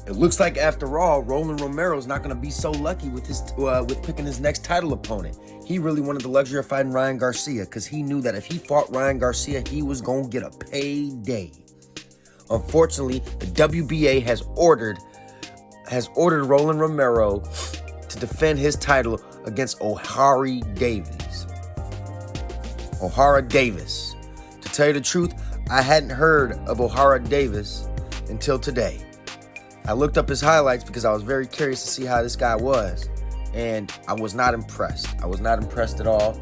It looks like, after all, Roland Romero is not going to be so lucky with picking his next title opponent. He really wanted the luxury of fighting Ryan Garcia because he knew that if he fought Ryan Garcia, he was going to get a payday. Unfortunately, the WBA has ordered Roland Romero to defend his title against Ohara Davis. To tell you the truth, I hadn't heard of Ohara Davis until today. I looked up his highlights because I was very curious to see how this guy was, and I was not impressed. I was not impressed at all.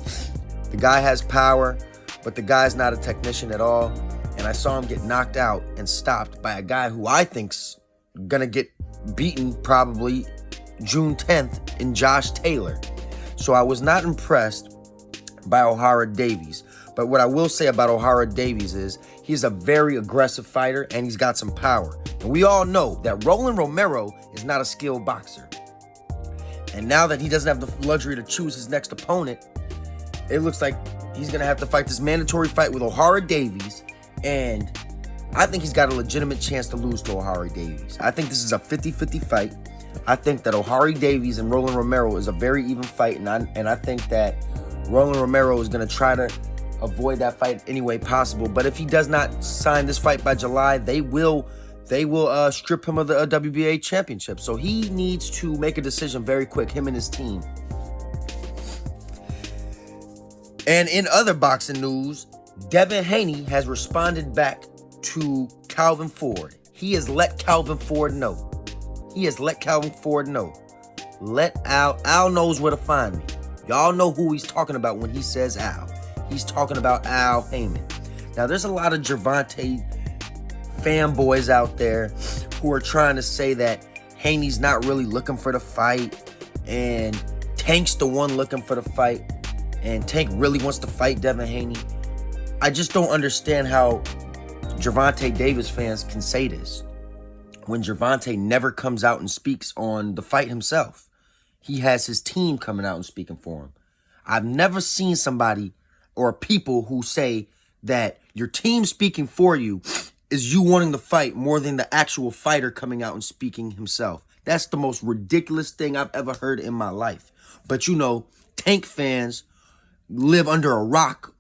The guy has power, but the guy's not a technician at all, and I saw him get knocked out and stopped by a guy who I think's gonna get beaten probably June 10th in Josh Taylor. So I was not impressed by Ohara Davies. But what I will say about Ohara Davies is he's a very aggressive fighter and he's got some power. And we all know that Roland Romero is not a skilled boxer. And now that he doesn't have the luxury to choose his next opponent, it looks like he's going to have to fight this mandatory fight with Ohara Davies. And I think he's got a legitimate chance to lose to Ohara Davies. I think this is a 50-50 fight. I think that Ohara Davies and Roland Romero is a very even fight. And I think that Roland Romero is going to try to avoid that fight any way possible. But if he does not sign this fight by July, they will strip him of the WBA championship. So he needs to make a decision very quick, him and his team. And in other boxing news, Devin Haney has responded back to Calvin Ford. He has let Calvin Ford know. Let Al knows where to find me. Y'all know who he's talking about when he says Al. He's talking about Al Heyman. Now, there's a lot of Gervonta fanboys out there who are trying to say that Haney's not really looking for the fight and Tank's the one looking for the fight and Tank really wants to fight Devin Haney. I just don't understand how Gervonta Davis fans can say this when Gervonta never comes out and speaks on the fight himself. He has his team coming out and speaking for him. I've never seen somebody or people who say that your team speaking for you is you wanting to fight more than the actual fighter coming out and speaking himself. That's the most ridiculous thing I've ever heard in my life. But you know, Tank fans live under a rock.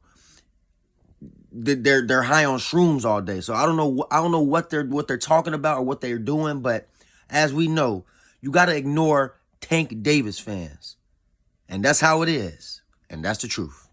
They're high on shrooms all day. So I don't know what they're talking about or what they're doing, but as we know, you got to ignore Tank Davis fans. And that's how it is. And that's the truth.